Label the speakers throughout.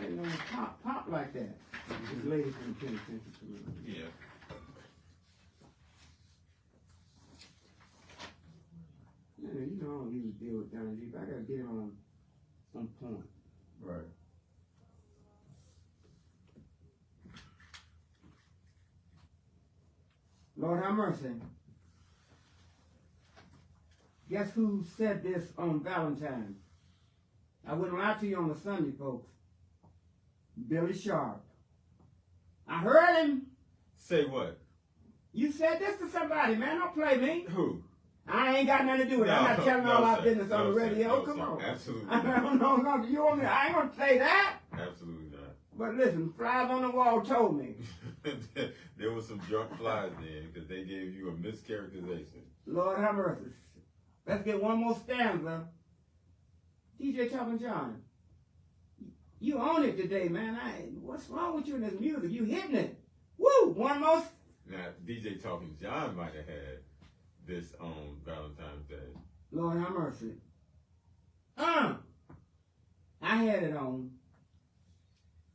Speaker 1: They don't pop like that. This lady from the penitentiary to me.
Speaker 2: Yeah.
Speaker 1: Yeah, you know I don't even deal with down deep. I gotta get him on point.
Speaker 2: Right.
Speaker 1: Lord have mercy. Guess who said this on Valentine's? I wouldn't lie to you on a Sunday, folks. Billy Sharp. I heard him.
Speaker 2: Say what?
Speaker 1: You said this to somebody, man. Don't play me.
Speaker 2: Who?
Speaker 1: I ain't got nothing to do with it. I'm not telling all our business on the radio. Come on.
Speaker 2: Absolutely.
Speaker 1: No. You want me? I ain't gonna say that.
Speaker 2: Absolutely not.
Speaker 1: But listen, flies on the wall told me.
Speaker 2: There was some drunk flies there because they gave you a mischaracterization.
Speaker 1: Lord have mercy. Let's get one more stanza. DJ Choppin' John, you own it today, man. What's wrong with you in this music? You hitting it. Woo! One more.
Speaker 2: Now, DJ Talking John might have had this on Valentine's Day.
Speaker 1: Lord have mercy. I had it on.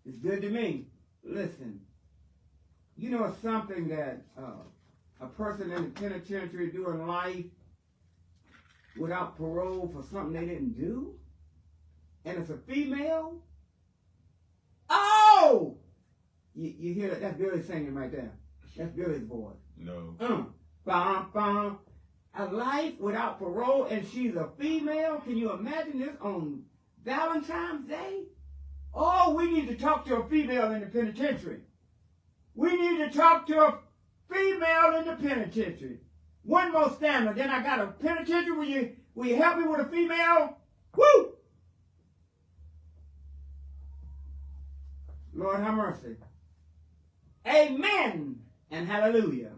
Speaker 1: It's good to me. Listen, you know something that a person in the penitentiary doing life without parole for something they didn't do? And it's a female? Oh! You hear that? That's Billy singing right there. That's Billy's voice.
Speaker 2: No.
Speaker 1: Bum, bum. A life without parole, and she's a female? Can you imagine this on Valentine's Day? Oh, we need to talk to a female in the penitentiary. We need to talk to a female in the penitentiary. One more stanza, then I got a penitentiary. Will you help me with a female? Woo! Lord have mercy. Amen and hallelujah.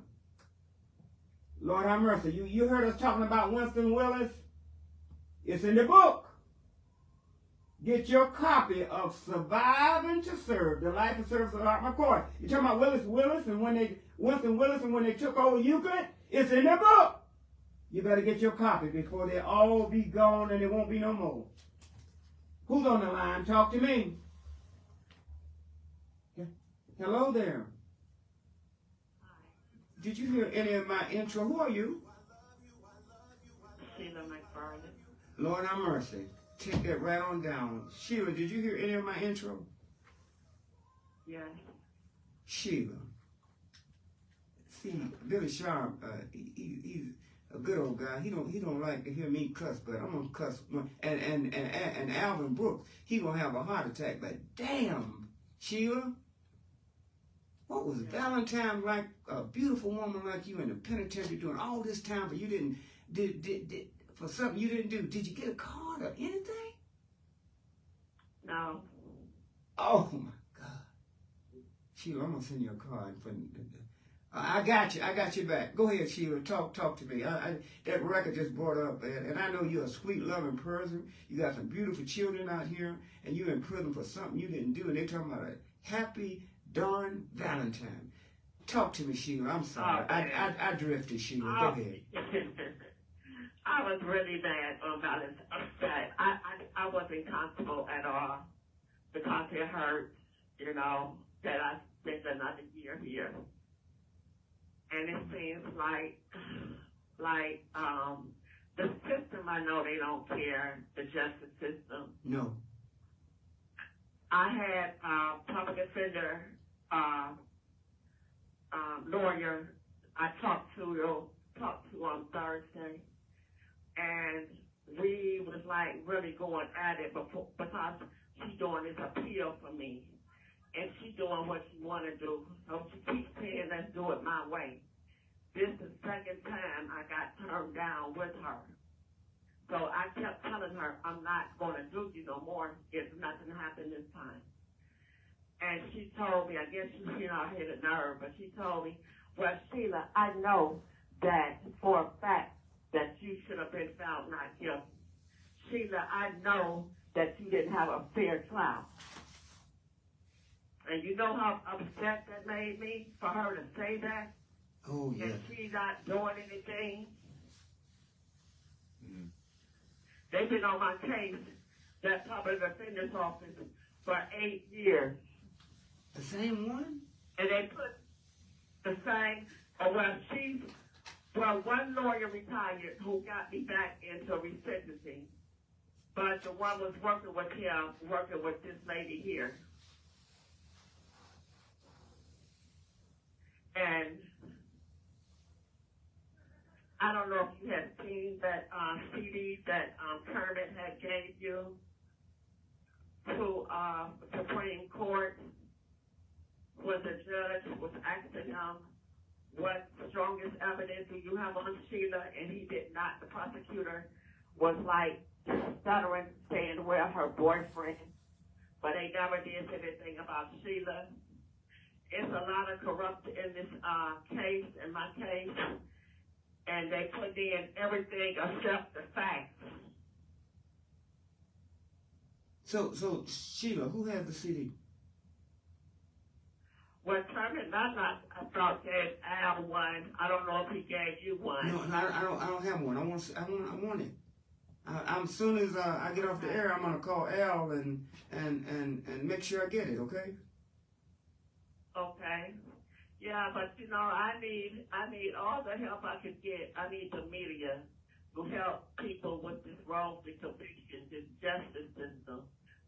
Speaker 1: Lord have mercy. You heard us talking about Winston Willis? It's in the book. Get your copy of Surviving to Serve, The Life and Service of Sharp McKoy. You're talking about Winston Willis and when they took over Euclid? It's in the book. You better get your copy before they all be gone and there won't be no more. Who's on the line? Talk to me. Hello there. Did you hear any of my intro? Who are you?
Speaker 3: Sheila McFarland.
Speaker 1: Lord have mercy. Take that right on down. Sheila, did you hear any of my intro?
Speaker 3: Yes.
Speaker 1: Sheila. See, Billy Sharp, he's a good old guy. He don't like to hear me cuss, but I'm gonna cuss. And Alvin Brooks, he gonna have a heart attack. But damn, Sheila, what was Valentine like? A beautiful woman like you in the penitentiary doing all this time, but you did for something you didn't do. Did you get a card or anything?
Speaker 3: No.
Speaker 1: Oh my God, Sheila, I'm gonna send you a card for. I got you. I got you back. Go ahead, Sheila. Talk to me. That record just brought up, and I know you're a sweet, loving person. You got some beautiful children out here, and you're in prison for something you didn't do, and they're talking about a happy, darn Valentine. Talk to me, Sheila. I'm sorry.
Speaker 3: Okay.
Speaker 1: I drifted, Sheila. Go ahead.
Speaker 3: I was really mad on Valentine's Day. I wasn't comfortable at all because it hurt, that I spent another year here. And it seems like the system, I know they don't care, the justice system.
Speaker 1: No.
Speaker 3: I had a public defender lawyer I talked to on Thursday, and we was like really going at it because she's doing this appeal for me. And she's doing what she want to do. So she keeps saying, let's do it my way. This is the second time I got turned down with her. So I kept telling her, I'm not going to do you no more if nothing happened this time. And she told me, I guess she hit a nerve, but she told me, well, Sheila, I know that for a fact that you should have been found not guilty. Sheila, I know that you didn't have a fair trial. And you know how upset that made me for her to say that?
Speaker 1: Oh, yeah.
Speaker 3: And she's not doing anything.
Speaker 2: Mm-hmm.
Speaker 3: They've been on my case, that public defender's office, for 8 years.
Speaker 1: The same one?
Speaker 3: And they put the same, one lawyer retired who got me back into resentencing. But the one was working with him, working with this lady here. And I don't know if you had seen that CD that Kermit had gave you to Supreme Court, where the judge was asking him, what strongest evidence do you have on Sheila? And he did not. The prosecutor was like stuttering, saying, well, her boyfriend. But they never did say anything about Sheila. It's a lot of corrupt in this case, in my case. And they put in everything except the facts.
Speaker 1: So Sheila, who has the CD?
Speaker 3: Well, Kermit, I thought gave Al one. I don't know if he gave you one.
Speaker 1: No, I don't have one. I want it. I'm soon as I get off the air, I'm gonna call Al and make sure I get it. Okay.
Speaker 3: Okay. Yeah, but you know, I need all the help I could get. I need the media to help people with this wrongful conviction, this justice system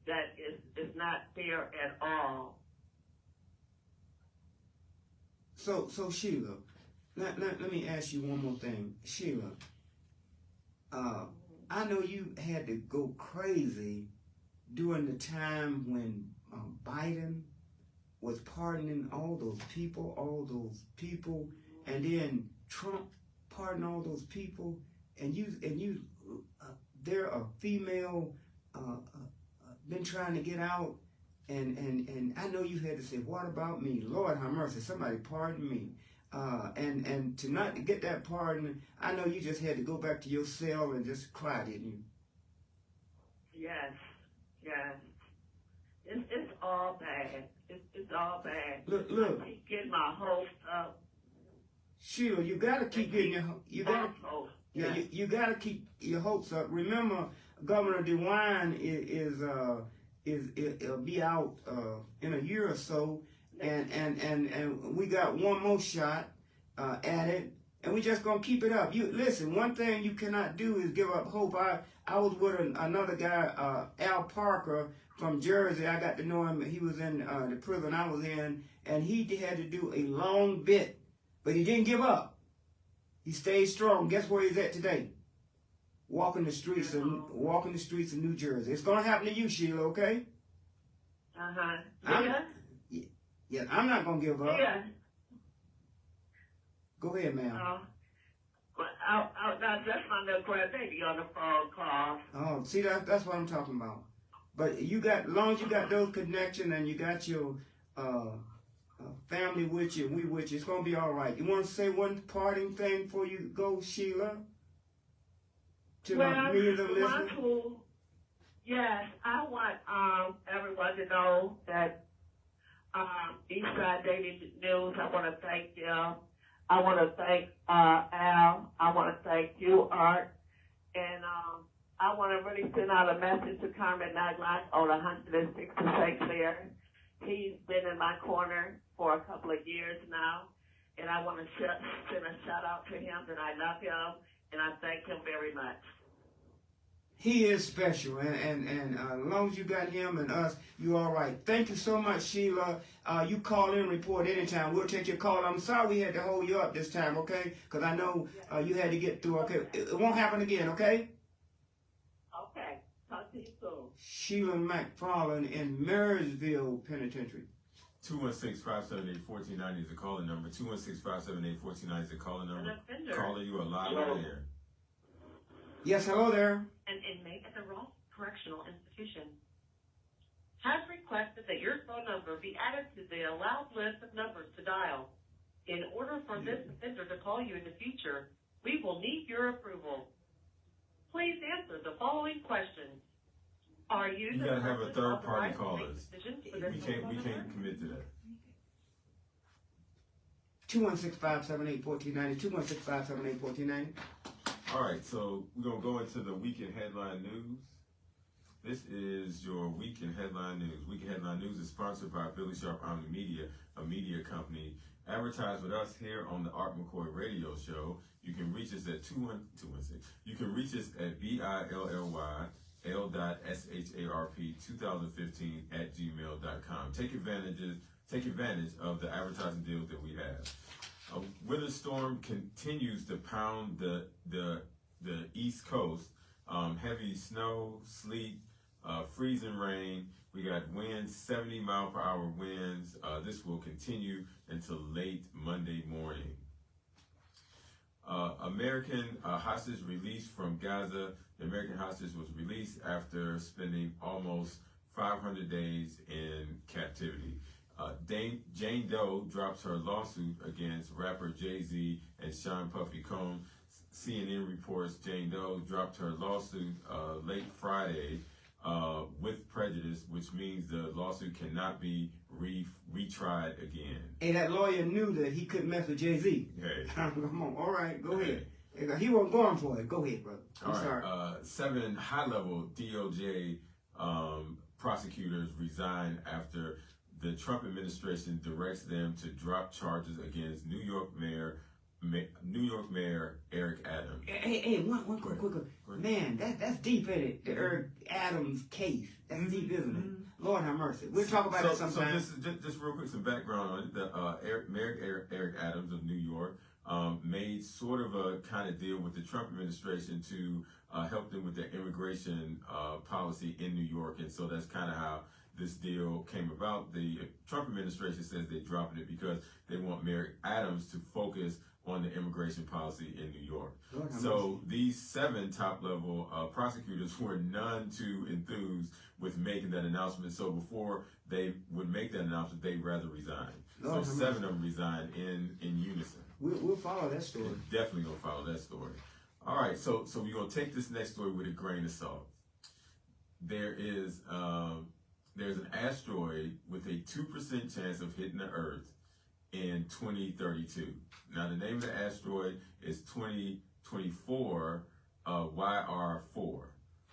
Speaker 3: that is not fair at all.
Speaker 1: So Sheila, let me ask you one more thing. Sheila, I know you had to go crazy during the time when Biden was pardoning all those people, and then Trump pardoned all those people, and you, they're a female, been trying to get out. And I know you had to say, what about me? Lord have mercy, somebody pardon me. And to not get that pardon, I know you just had to go back to your cell and just cry, didn't you?
Speaker 3: Yes. It's all bad. It's all bad.
Speaker 1: Look.
Speaker 3: I keep getting my hopes up.
Speaker 1: Sheila, you gotta keep getting you gotta keep your hopes up. Remember, Governor DeWine it'll be out in a year or so, and we got one more shot at it, and we just gonna keep it up. You listen, one thing you cannot do is give up hope. I was with another guy, Al Parker from Jersey. I got to know him. He was in the prison I was in, and he had to do a long bit, but he didn't give up. He stayed strong. Guess where he's at today? Walking the streets of New Jersey. It's gonna happen to you, Sheila. Okay? Yeah. I'm not gonna give up.
Speaker 3: Yeah.
Speaker 1: Go ahead, ma'am.
Speaker 3: That's my little grandbaby on the phone call.
Speaker 1: Oh, see that's what I'm talking about. But as long as you got those connections and you got your family with you, we with you, it's gonna be all right. You want to say one parting thing before you go, Sheila?
Speaker 3: Yes, I want everyone to know that Eastside Daily News, I want to thank them. I want to thank Al. I want to thank you, Art. And I want to really send out a message to Carmen Naglock on 106 to St. Clair. He's been in my corner for a couple of years now. And I want to send a shout out to him that I love him. And I thank him very much.
Speaker 1: He is special, and as long as you got him and us, you all right. Thank you so much, Sheila. You call in and report anytime. We'll take your call. I'm sorry we had to hold you up this time, okay? Because I know you had to get through, okay? It won't happen again, okay?
Speaker 3: Okay. Talk to you soon.
Speaker 1: Sheila McFarland in Marysville Penitentiary.
Speaker 2: 216-578-1490 is the calling number. 216-578-1490 is the calling number. Caller, you are live on air.
Speaker 1: Yes, hello there.
Speaker 4: An inmate at the Ross Correctional Institution has requested that your phone number be added to the allowed list of numbers to dial. In order for this offender to call you in the future, we will need your approval. Please answer the following questions. Are you
Speaker 2: You gotta have a third party callers. We
Speaker 4: We
Speaker 2: can't commit to that.
Speaker 1: 216-578-1490. 216-578-1490.
Speaker 2: All right, so we're gonna go into the weekend headline news. This is your Week in Headline News. Week in Headline News is sponsored by Billy Sharp OmniMedia, a media company. Advertise with us here on the Art McKoy Radio Show. You can reach us at 216. You can reach us at BILLYL.SHARP2015 Take advantage of the advertising deals that we have. Winter storm continues to pound the East Coast. Heavy snow, sleet, freezing rain. We got winds, 70-mile-per-hour winds. This will continue until late Monday morning. American hostage released from Gaza. The American hostage was released after spending almost 500 days in captivity. Jane Doe drops her lawsuit against rapper Jay-Z and Sean Puffy Combs. CNN reports Jane Doe dropped her lawsuit late Friday with prejudice, which means the lawsuit cannot be retried again.
Speaker 1: And that lawyer knew that he couldn't mess with Jay-Z.
Speaker 2: Hey.
Speaker 1: Come on, all right, go ahead. He wasn't going for it. Go ahead, brother. I'm sorry.
Speaker 2: 7 high-level DOJ prosecutors resign after the Trump administration directs them to drop charges against New York Mayor Eric Adams.
Speaker 1: Hey, one quick. Man, that's deep in it. The Eric Adams case. That's deep, isn't it? Lord have mercy. We'll talk about it sometime.
Speaker 2: So just real quick, some background on it. Mayor Eric Adams of New York made sort of a kind of deal with the Trump administration to help them with their immigration policy in New York, and so that's kind of how this deal came about. The Trump administration says they're dropping it because they want Mayor Adams to focus on the immigration policy in New York. So these 7 top-level prosecutors were none too enthused with making that announcement. So before they would make that announcement, they'd rather resign. So 7 of them resigned in unison.
Speaker 1: We'll follow that story.
Speaker 2: We're definitely going to follow that story. All right, so we're going to take this next story with a grain of salt. There's an asteroid with a 2% chance of hitting the Earth in 2032. Now, the name of the asteroid is 2024 YR4.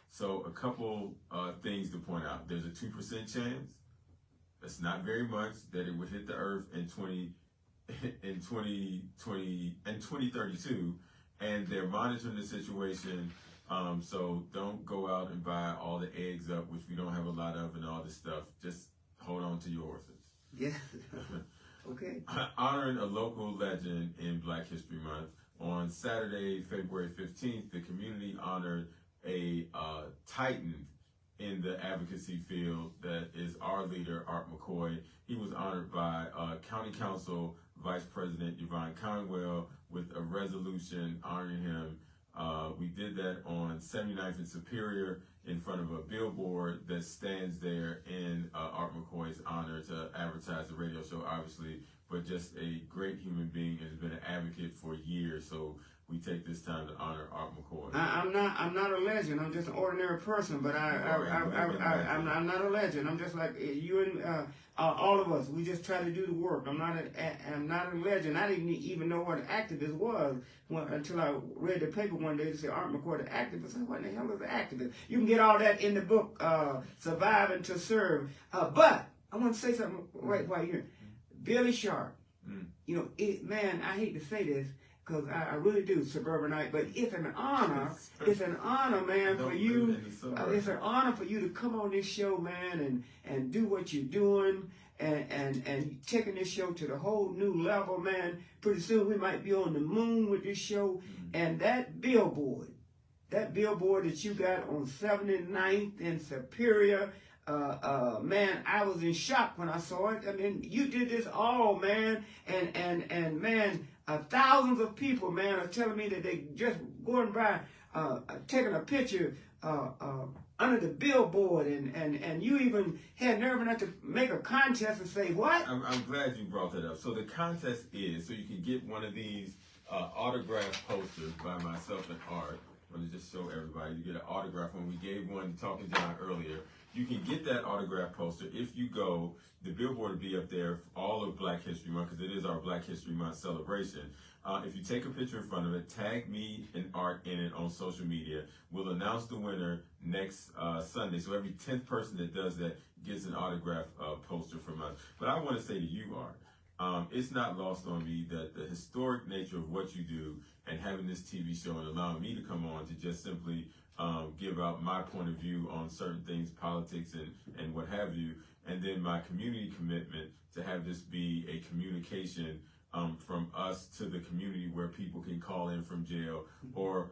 Speaker 2: So, a couple things to point out. There's a 2% chance. That's not very much that it would hit the Earth in 2032, and they're monitoring the situation. So don't go out and buy all the eggs up, which we don't have a lot of, and all this stuff. Just hold on to your horses.
Speaker 1: Yeah. Okay.
Speaker 2: Honoring a local legend in Black History Month. On Saturday, February 15th, the community honored a titan in the advocacy field that is our leader, Art McKoy. He was honored by County Council Vice President Yvonne Conwell with a resolution honoring him. We did that on 79th and Superior in front of a billboard that stands there in Art McKoy's honor to advertise the radio show, obviously, but just a great human being and has been an advocate for years. So we take this time to honor Art McKoy.
Speaker 1: I'm not a legend. I'm just an ordinary person, but I'm not a legend. I'm just like you and all of us. We just try to do the work. I'm not a legend. I didn't even know what an activist was until I read the paper one day to say Art McKoy, the activist. I said, what the hell is an activist? You can get all that in the book, Surviving to Serve. But I want to say something right while you're here. Billy Sharp. You know, man, I hate to say this, because I really do, suburbanite, but it's an honor. It's an honor, man, for you. It's an honor for you to come on this show, man, and do what you're doing, and taking this show to the whole new level, man. Pretty soon we might be on the moon with this show. And that billboard that you got on 79th and Superior, man, I was in shock when I saw it. I mean, you did this all, man, and man, thousands of people, man, are telling me that they just going by, taking a picture under the billboard, and you even had nerve enough to make a contest and say what?
Speaker 2: I'm glad you brought that up. So the contest is so you can get one of these autographed posters by myself and Art. I want to just show everybody. You get an autograph one. We gave one to Talking John earlier. You can get that autograph poster if you go. The billboard will be up there for all of Black History Month because it is our Black History Month celebration. If you take a picture in front of it, tag me and Art in it on social media. We'll announce the winner next Sunday. So every 10th person that does that gets an autograph poster from us. But I want to say to you, Art, it's not lost on me that the historic nature of what you do and having this TV show and allowing me to come on to just simply give out my point of view on certain things, politics and what have you, and then my community commitment to have this be a communication from us to the community where people can call in from jail or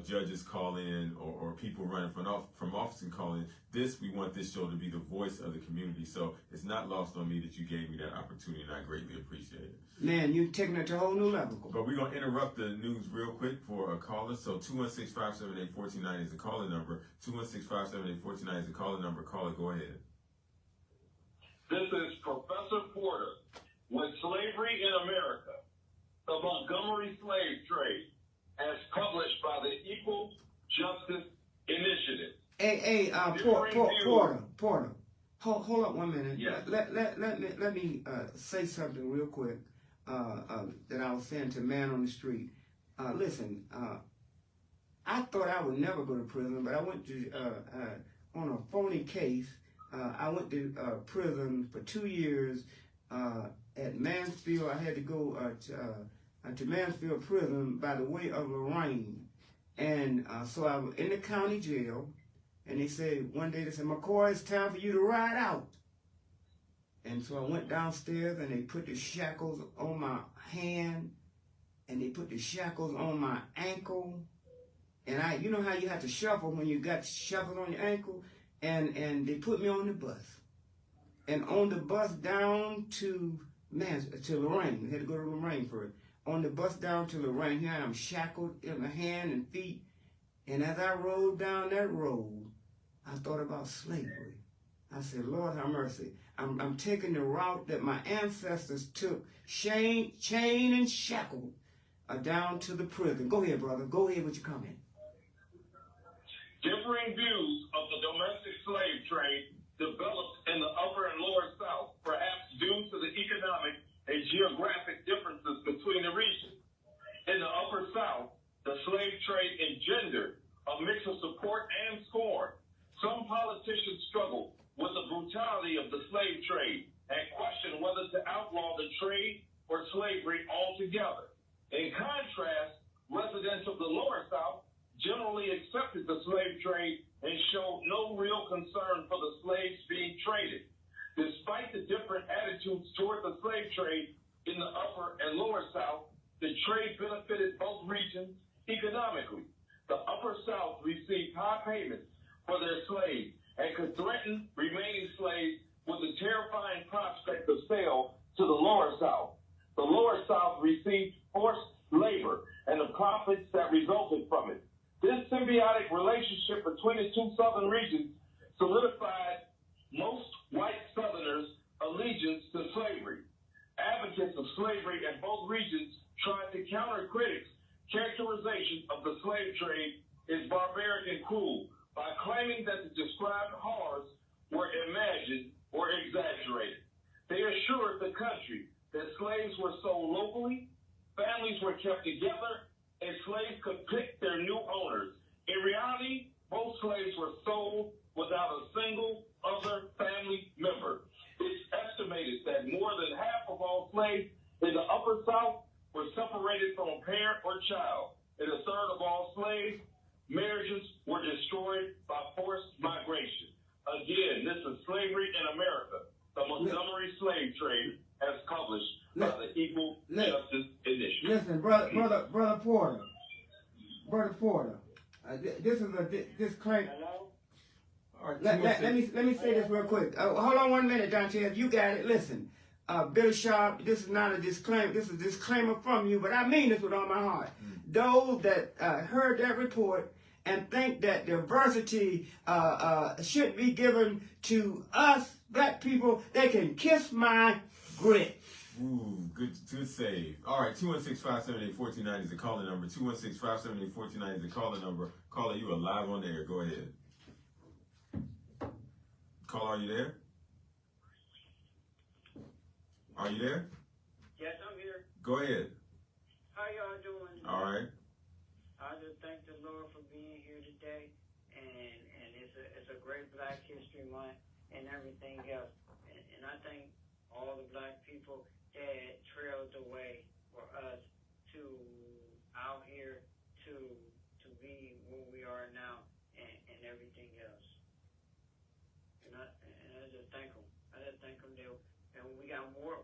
Speaker 2: judges call in or people running from office can call in. We want this show to be the voice of the community. So it's not lost on me that you gave me that opportunity, and I greatly appreciate it.
Speaker 1: Man, you're taking it to a whole new level.
Speaker 2: But we're going to interrupt the news real quick for a caller. So 216-578-1490 is the caller number. 216-578-1490 is the caller number. Caller, go ahead.
Speaker 5: This is Professor Porter with Slavery in America, the Montgomery Slave Trade, as published by the Equal Justice Initiative.
Speaker 1: Hey, Porter. Hold up 1 minute.
Speaker 5: Yes.
Speaker 1: Let me say something real quick that I was saying to Man on the Street. Listen, I thought I would never go to prison, but I went to on a phony case. I went to prison for 2 years at Mansfield. I had to go to Mansfield Prison by the way of Lorraine. And so I was in the county jail, and they said, one day they said, McKoy, it's time for you to ride out. And so I went downstairs, and they put the shackles on my hand, and they put the shackles on my ankle. And you know how you have to shuffle when you got shackles on your ankle? And they put me on the bus. And on the bus down to Lorraine, we had to go to Lorraine first. On the bus down to Lorraine, here I am shackled in my hand and feet. And as I rode down that road, I thought about slavery. I said, Lord have mercy. I'm taking the route that my ancestors took, chain and shackled, down to the prison. Go ahead, brother. Go ahead with your comment.
Speaker 5: Differing views of the domestic slave trade developed in the upper and lower South, perhaps due to the economic and geographic differences between the regions. In the upper South, the slave trade engendered a mix of support and scorn. Some politicians struggled with the brutality of the slave trade and questioned whether to outlaw the trade or slavery altogether. In contrast, residents of the lower South generally accepted the slave trade and showed no real concern for the slaves being traded. Despite the different attitudes toward the slave trade in the upper and lower South, the trade benefited both regions economically. The upper South received high payments for their slaves and could threaten remaining slaves with the terrifying prospect of sale to the lower South. The lower South received forced labor and the profits that resulted from it. This symbiotic relationship between the two southern regions solidified most white Southerners' allegiance to slavery. Advocates of slavery in both regions tried to counter critics' characterization of the slave trade as barbaric and cruel by claiming that the described horrors were imagined or exaggerated. They assured the country that slaves were sold locally, families were kept together, and slaves could pick their new owners. In reality, both slaves were sold without a single other family member. It's estimated that more than half of all slaves in the upper South were separated from a parent or child. And a third of all slave marriages were destroyed by forced migration. Again, this is Slavery in America, the Montgomery Slave Trade, as published by the Equal Justice Initiative.
Speaker 1: Listen, brother Porter. This is a disclaimer.
Speaker 2: All right,
Speaker 1: Let me say this real quick. Hold on 1 minute, Dante. If you got it, listen. Bill Sharp, this is not a disclaimer. This is a disclaimer from you, but I mean this with all my heart. Those that heard that report and think that diversity should be given to us black people, they can kiss my grits.
Speaker 2: Ooh, good save. All right, 216-578-1490 is the calling number. 216-578-1490 is the calling number. Caller, you are live on the air. Go ahead. Caller, are you there? Are you there?
Speaker 6: Yes, I'm here.
Speaker 2: Go ahead.
Speaker 6: How y'all doing?
Speaker 2: All right.
Speaker 6: I just thank the Lord for being here today, and it's a great Black History Month and everything else. And I thank all the Black people that trailed the way for us to out here to be where we are now and everything else. And I just thank them. I just thank them. And we got more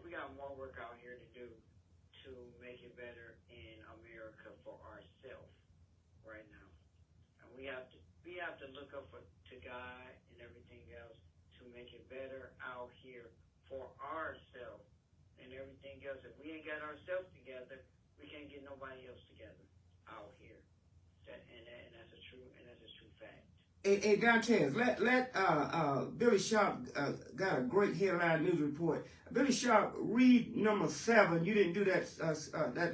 Speaker 6: work out here to do to make it better in America for ourselves right now. And we have to look up to God and everything else to make it better out here for ourselves and everything else. If we ain't got ourselves together, we can't get nobody else together out here. And that's a true fact.
Speaker 1: Hey, Dantes, let Billy Sharp got a great headline news report. Billy Sharp, read number 7. You didn't do that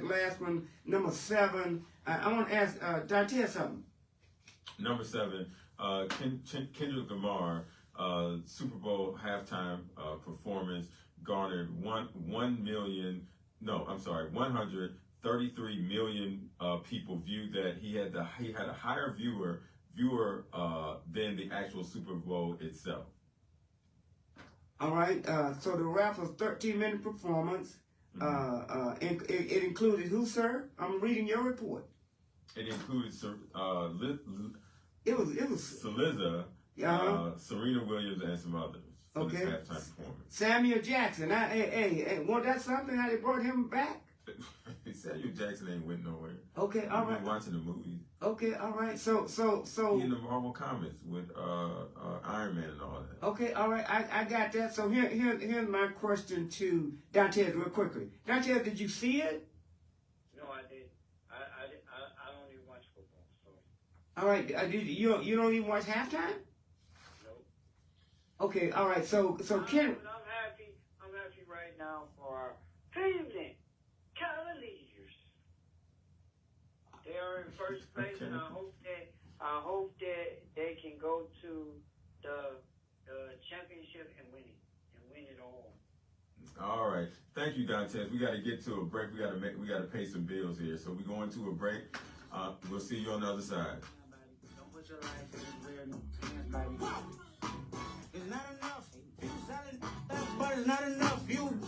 Speaker 1: last one, number 7. I want to ask Dantes something.
Speaker 2: Number 7, Kendrick Lamar, Super Bowl halftime performance garnered 133 million people viewed that. He had a higher viewer than the actual Super Bowl itself.
Speaker 1: All right. So the rap was 13-minute performance. It included who, sir? I'm reading your report.
Speaker 2: It included
Speaker 1: It was
Speaker 2: Saliza, Serena Williams, and some others for this halftime performance.
Speaker 1: Samuel Jackson. Hey, wasn't that something how they brought him back?
Speaker 2: Samuel Jackson ain't went nowhere.
Speaker 1: Okay, all right.
Speaker 2: Been watching the movies.
Speaker 1: Okay, all right. So
Speaker 2: He in the Marvel comics with Iron Man and all that.
Speaker 1: Okay, all right. I got that. So here's my question to Dantes real quickly. Dantes, did you see it?
Speaker 6: No, I did. I don't even watch football. So.
Speaker 1: All right. You don't even watch halftime?
Speaker 6: Nope.
Speaker 1: Okay, all right. So Ken.
Speaker 6: I'm happy right now for our Cleveland Cavaliers. They are in first place, and I hope that they can go to the championship and win it all.
Speaker 2: All right. Thank you, Dantes. We got to get to a break. We got to pay some bills here. So we're going to a break. We'll see you on the other side.
Speaker 6: Don't put your life in hands, baby.
Speaker 7: It's not enough. You selling that, but it's not enough. You.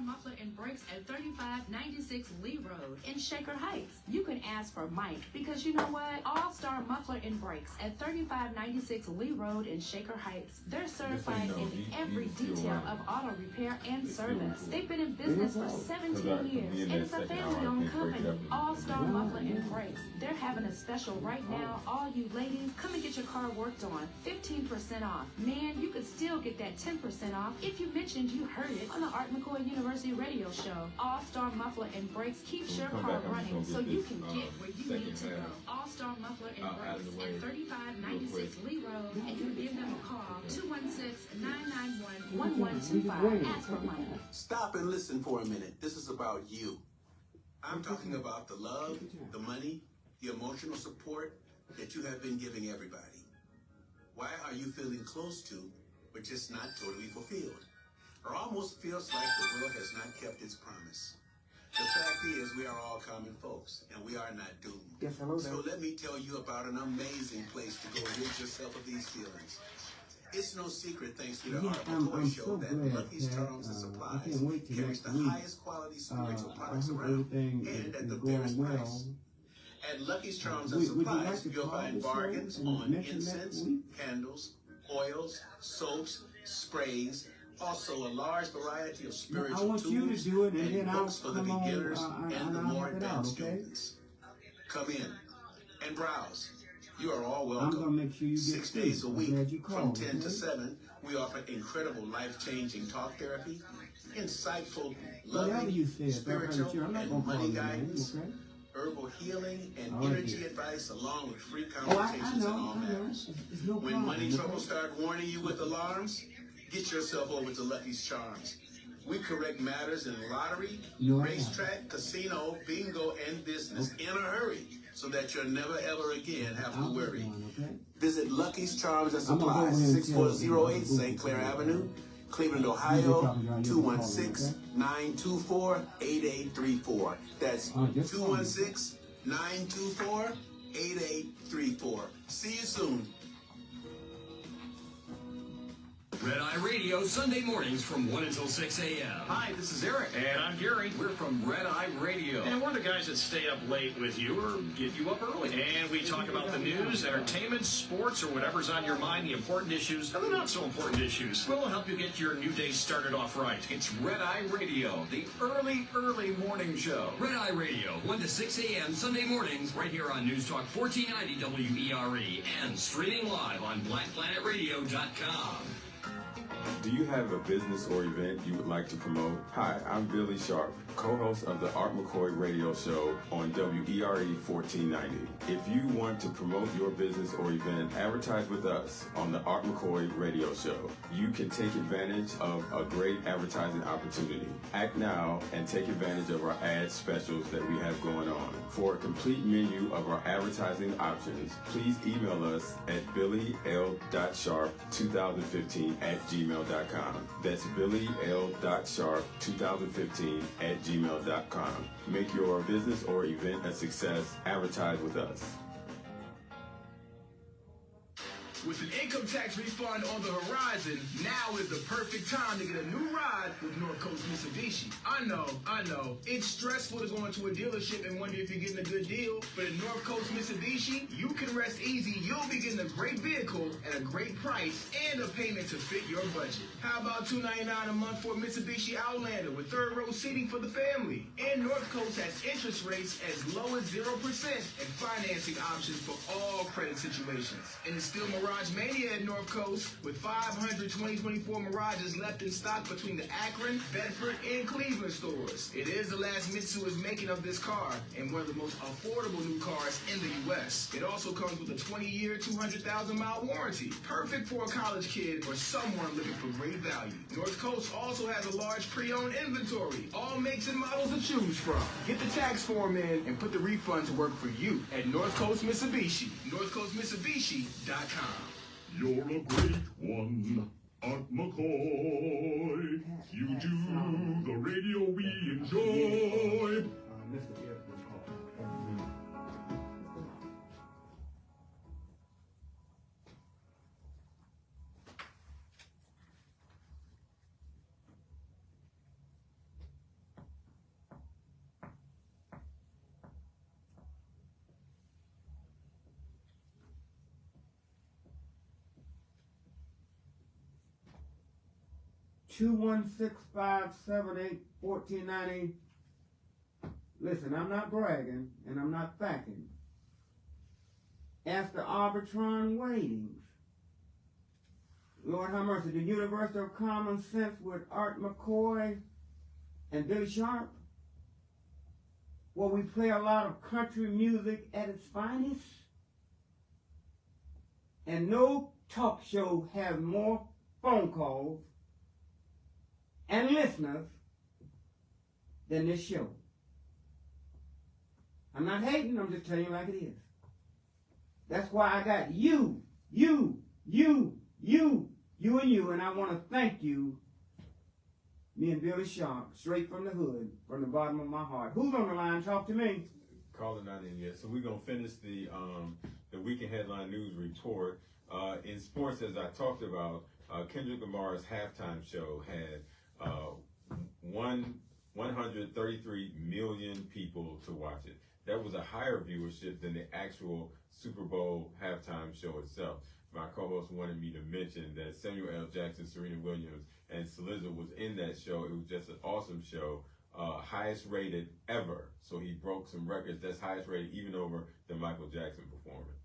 Speaker 8: Muffler and Brakes at 3596 Lee Road in Shaker Heights. You can ask for Mike because you know what? All-Star Muffler and Brakes at 3596 Lee Road in Shaker Heights. They're certified in every detail of auto repair and service. They've been in business for 17 years and it's a family-owned company. All-Star Muffler and Brakes. They're having a special right now. All you ladies, come and get your car worked on. 15% off. Man, you could still get that 10% off if you mentioned you heard it on the Art McKoy University radio show. All-Star Muffler and Brakes keeps your car running so you can get where you need to go. All-Star Muffler and Brakes at 3596 Lee Road, and you can give them a call, 216-991-1125. Ask for Mike.
Speaker 7: Stop and listen for a minute. This is about you. I'm talking about the love, the money, the emotional support that you have been giving everybody. Why are you feeling close to, but just not totally fulfilled? Or almost feels like the world has not kept its promise. The fact is, we are all common folks, and we are not doomed.
Speaker 1: Yes, hello there.
Speaker 7: So let me tell you about an amazing place to go rid yourself of these feelings. It's no secret, thanks to the Art McKoy show, that Lucky's Charms and Supplies carries the highest quality spiritual products around, and at the fairest price. At Lucky's Charms and Supplies, you'll find bargains on incense, candles, oils, soaps, sprays, also a large variety of spiritual tools and books for the beginners and the more advanced students. Come in and browse. You are all
Speaker 1: I'm
Speaker 7: welcome.
Speaker 1: going to make sure you get
Speaker 7: 6 days a
Speaker 1: I'm
Speaker 7: week,
Speaker 1: glad you
Speaker 7: from
Speaker 1: called,
Speaker 7: 10
Speaker 1: okay?
Speaker 7: to 7, we offer incredible life-changing talk therapy, insightful,
Speaker 1: Whatever you
Speaker 7: loving,
Speaker 1: said,
Speaker 7: spiritual,
Speaker 1: I'm not
Speaker 7: and
Speaker 1: gonna call
Speaker 7: money
Speaker 1: your name,
Speaker 7: guidance,
Speaker 1: okay?
Speaker 7: herbal healing, and
Speaker 1: All right,
Speaker 7: energy
Speaker 1: dear.
Speaker 7: advice, along with free
Speaker 1: Oh,
Speaker 7: consultations on all
Speaker 1: I know.
Speaker 7: matters.
Speaker 1: It's no
Speaker 7: When
Speaker 1: problem.
Speaker 7: money
Speaker 1: okay?
Speaker 7: troubles start warning you with alarms, get yourself over to Lucky's Charms. We correct matters in lottery,
Speaker 1: No, I
Speaker 7: racetrack, casino, bingo, and business in a hurry, so that you'll never ever again have to worry.
Speaker 1: Okay?
Speaker 7: Visit Lucky's Charms and
Speaker 1: I'm gonna go
Speaker 7: Supplies,
Speaker 1: ahead and tell
Speaker 7: 6408
Speaker 1: you,
Speaker 7: St. Clair Avenue, Cleveland,
Speaker 1: You
Speaker 7: Ohio,
Speaker 1: can call me,
Speaker 7: 216-924-8834. That's
Speaker 1: just call me.
Speaker 7: 216-924-8834. See you soon.
Speaker 9: Red Eye Radio, Sunday mornings from 1 until 6 a.m.
Speaker 10: Hi, this is Eric.
Speaker 9: And I'm Gary. We're from Red Eye Radio.
Speaker 10: And we're the guys that stay up late with you or get you up early. And we talk about the news, entertainment, sports, or whatever's on your mind, the important issues and the not so important issues. We'll help you get your new day started off right.
Speaker 9: It's Red Eye Radio, the early morning show. Red Eye Radio, 1 to 6 a.m. Sunday mornings, right here on News Talk 1490 WERE and streaming live on BlackPlanetRadio.com.
Speaker 2: Do you have a business or event you would like to promote? Hi, I'm Billy Sharp, co-host of the Art McKoy radio show on WERE 1490. If you want to promote your business or event, advertise with us on the Art McKoy radio show. You can take advantage of a great advertising opportunity. Act now and take advantage of our ad specials that we have going on. For a complete menu of our advertising options, please email us at billyl.sharp2015@gmail.com. That's billyl.sharp2015@gmail.com. Make your business or event a success. Advertise with us.
Speaker 11: With an income tax refund on the horizon, now is the perfect time to get a new ride with North Coast Mitsubishi. I know. It's stressful to go into a dealership and wonder if you're getting a good deal, but at North Coast Mitsubishi, you can rest easy. You'll be getting a great vehicle at a great price and a payment to fit your budget. How about $299 a month for a Mitsubishi Outlander with third row seating for the family? And North Coast has interest rates as low as 0% and financing options for all credit situations. And it's still Mirage Mania at North Coast with 500 2024 Mirages left in stock between the Akron, Bedford, and Cleveland stores. It is the last Mitsu is making of this car and one of the most affordable new cars in the U.S. It also comes with a 20-year, 200,000-mile warranty. Perfect for a college kid or someone looking for great value. North Coast also has a large pre-owned inventory. All makes and models to choose from. Get the tax form in and put the refund to work for you at North Coast Mitsubishi. NorthCoastMitsubishi.com.
Speaker 12: You're a great one, Art McKoy. You do the radio we enjoy.
Speaker 1: Two 216-578-1490. Listen, I'm not bragging and I'm not thanking. Ask the Arbitron Weightings. Lord have mercy. The University of Common Sense with Art McKoy and Billy Sharp, where we play a lot of country music at its finest. And no talk show has more phone calls and listeners than this show. I'm not hating, I'm just telling you like it is. That's why I got you, and I want to thank you, me and Billy Sharp, straight from the hood, from the bottom of my heart. Who's on the line? Talk to me.
Speaker 2: Caller not in yet. So we're going to finish the weekend headline news report. In sports, as I talked about, Kendrick Lamar's halftime show had 133 million people to watch it. That was a higher viewership than the actual Super Bowl halftime show itself. My co-host wanted me to mention that Samuel L. Jackson, Serena Williams, and SZA was in that show. It was just an awesome show, highest rated ever. So he broke some records. That's highest rated even over the Michael Jackson performance.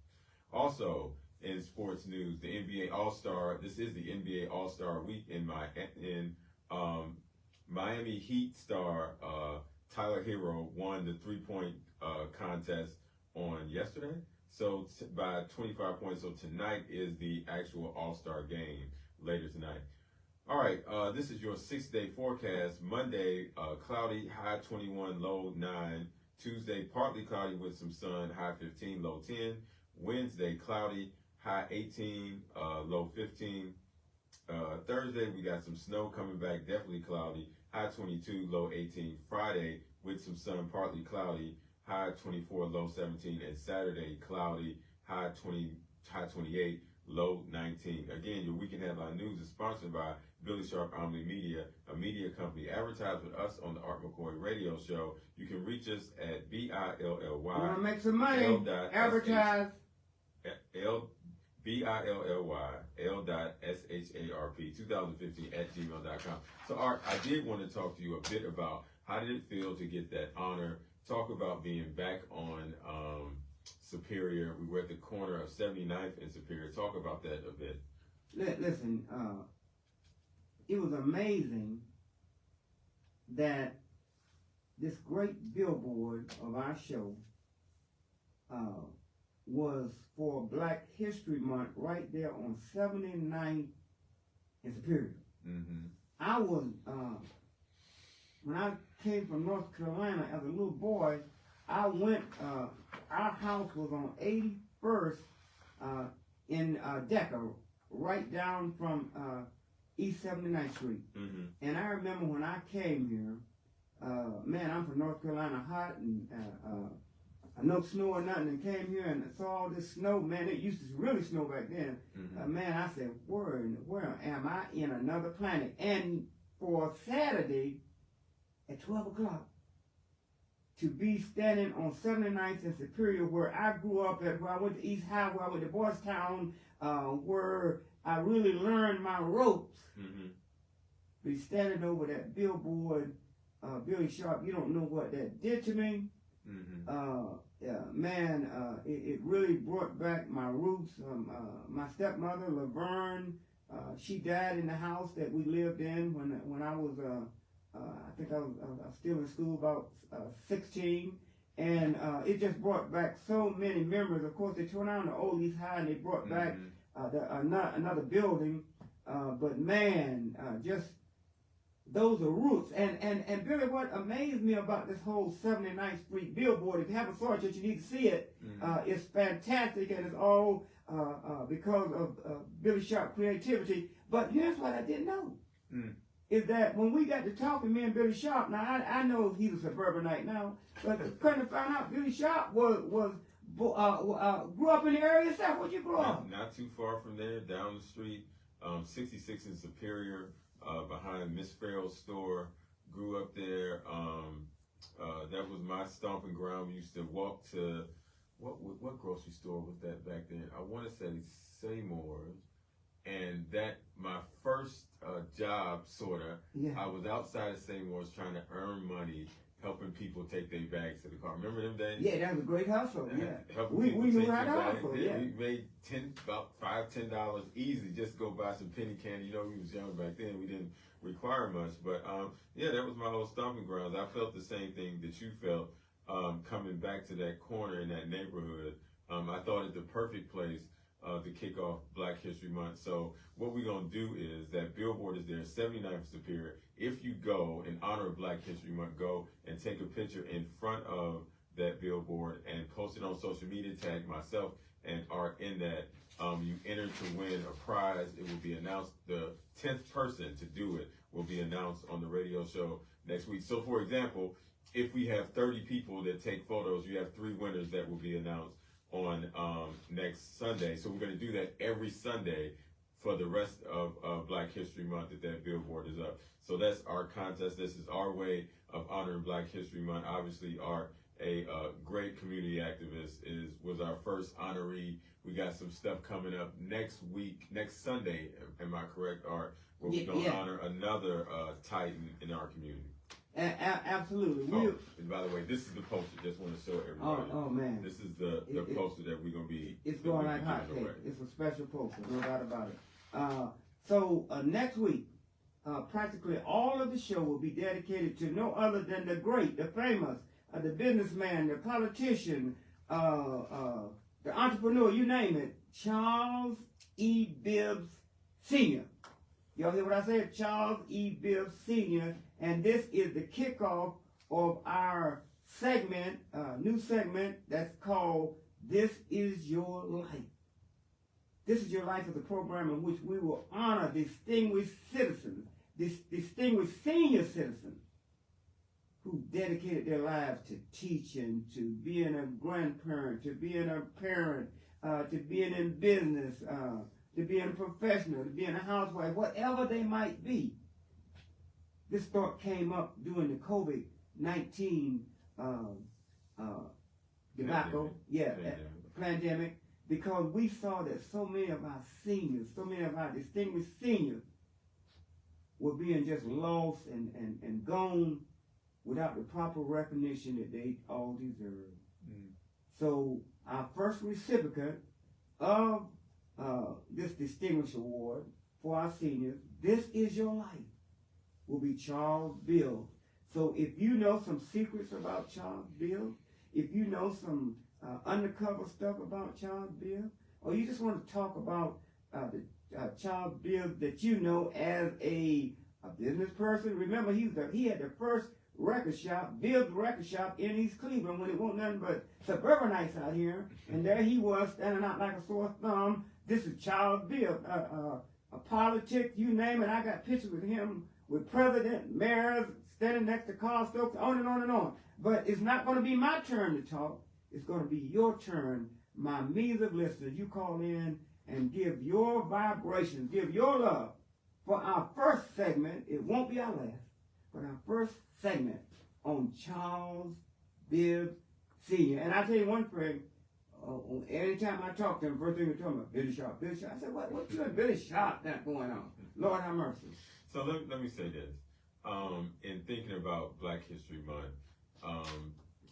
Speaker 2: Also, in sports news, the NBA All-Star. This is the NBA All-Star week in Miami Heat star Tyler Hero won the three-point contest on yesterday. So by 25 points. So tonight is the actual All-Star game later tonight. All right, this is your 6-day forecast. Monday, cloudy, high 21, low 9. Tuesday, partly cloudy with some sun, high 15, low 10. Wednesday, cloudy, high 18, low 15. Thursday, we got some snow coming back, definitely cloudy, high 22, low 18. Friday, with some sun, partly cloudy, high 24, low 17. And Saturday, cloudy, high 28, low 19. Again, your weekend headline news is sponsored by Billy Sharp OmniMedia, a media company. Advertise with us on the Art McKoy radio show. You can reach us at BILLY.
Speaker 1: You want to make some money? Advertise.
Speaker 2: BILLY.SHARP 2015 at gmail.com. So, Art, I did want to talk to you a bit about how did it feel to get that honor. Talk about being back on Superior. We were at the corner of 79th and Superior. Talk about that a bit.
Speaker 1: Listen, it was amazing that this great billboard of our show was for Black History Month right there on 79th and Superior.
Speaker 2: Mm-hmm.
Speaker 1: I was, when I came from North Carolina as a little boy, I went, our house was on 81st in Decker, right down from East 79th Street.
Speaker 2: Mm-hmm.
Speaker 1: And I remember when I came here, man, I'm from North Carolina, hot, and no snow or nothing, and came here and saw all this snow. Man, it used to really snow back then.
Speaker 2: Mm-hmm.
Speaker 1: Man, I said, where am I in another planet? And for Saturday at 12 o'clock, to be standing on 79th and Superior, where I grew up at, where I went to East High, where I went to Boys Town, where I really learned my ropes.
Speaker 2: Mm-hmm.
Speaker 1: Be standing over that billboard, Billy Sharp, you don't know what that did to me.
Speaker 2: Mm-hmm.
Speaker 1: Man, it really brought back my roots. My stepmother, Laverne, she died in the house that we lived in when I was, I think I was still in school, about 16. And it just brought back so many memories. Of course, they tore down the old East High and they brought back another building. But man, just those are roots. And Billy, what amazed me about this whole 79th Street billboard, if you haven't saw it yet, you need to see it.
Speaker 2: Mm-hmm.
Speaker 1: It's fantastic, and it's all because of Billy Sharp creativity. But here's what I didn't know. Is that when we got to talking, me and Billy Sharp, now I know he's a suburbanite now, but couldn't have found out Billy Sharp was grew up in the area itself. Where'd you grow up?
Speaker 2: Not too far from there, down the street, 66 in Superior, behind Miss Farrell's store. Grew up there. That was my stomping ground. We used to walk to, what grocery store was that back then? I want to say Seymour's. And that, my first job, sorta, I was outside of Seymour's trying to earn money, helping people take their bags to the car. Remember them days?
Speaker 1: Yeah, that was a great hustle. Yeah, we
Speaker 2: people
Speaker 1: knew
Speaker 2: take
Speaker 1: how to
Speaker 2: their
Speaker 1: hustle.
Speaker 2: bags.
Speaker 1: Yeah,
Speaker 2: We made about $5-10 easy just to go buy some penny candy. You know, we was young back then. We didn't require much, but yeah, that was my old stomping grounds. I felt the same thing that you felt coming back to that corner in that neighborhood. I thought it the perfect place to kick off Black History Month. So what we're going to do is that billboard is there, 79th Superior. If you go in honor of Black History Month, go and take a picture in front of that billboard and post it on social media, tag myself and Art in that. You enter to win a prize. It will be announced. The 10th person to do it will be announced on the radio show next week. So for example, if we have 30 people that take photos, you have 3 winners that will be announced on next Sunday. So we're going to do that every Sunday for the rest of Black History Month that billboard is up. So that's our contest. This is our way of honoring Black History Month. Obviously, Art, a great community activist, was our first honoree. We got some stuff coming up next week, next Sunday, am I correct, Art, where we're going to honor another Titan in our community.
Speaker 1: Absolutely.
Speaker 2: And by the way, this is the poster. Just want to show everybody.
Speaker 1: Oh man.
Speaker 2: This is the poster that we're going to be.
Speaker 1: It's going like hotcakes. It's a special poster, no doubt about it. So next week, practically all of the show will be dedicated to no other than the great, the famous, the businessman, the politician, the entrepreneur, you name it, Charles E. Bibbs Sr. Y'all hear what I said? Charles E. Bibbs Sr. And this is the kickoff of our segment, new segment that's called This Is Your Life. This is Your Life is a program in which we will honor distinguished citizens, distinguished senior citizens who dedicated their lives to teaching, to being a grandparent, to being a parent, to being in business, to being a professional, to being a housewife, whatever they might be. This thought came up during the COVID-19 debacle, pandemic, because we saw that so many of our seniors, so many of our distinguished seniors were being just lost and gone without the proper recognition that they all deserve. So our first recipient of this distinguished award for our seniors, This Is Your Life, will be Charles Bill. So if you know some secrets about Charles Bill, if you know some undercover stuff about Charles Bill, or you just want to talk about the Charles Bill that you know as a business person, remember he had the first record shop, Bill's Record Shop in East Cleveland when it wasn't nothing but suburbanites out here, and there he was standing out like a sore thumb. This is Charles Bill, a politic, you name it. I got pictures with him, with president, mayors, standing next to Carl Stokes, on and on and on. But it's not going to be my turn to talk. It's going to be your turn, my millions of listeners. You call in and give your vibrations, give your love for our first segment. It won't be our last, but our first segment on Charles Bibbs Sr. And I tell you one thing, anytime I talk to him, first thing we talk about, Billy Sharp. I said, what you and Billy Sharp got going on? Lord have mercy.
Speaker 2: So let me say this. In thinking about Black History Month,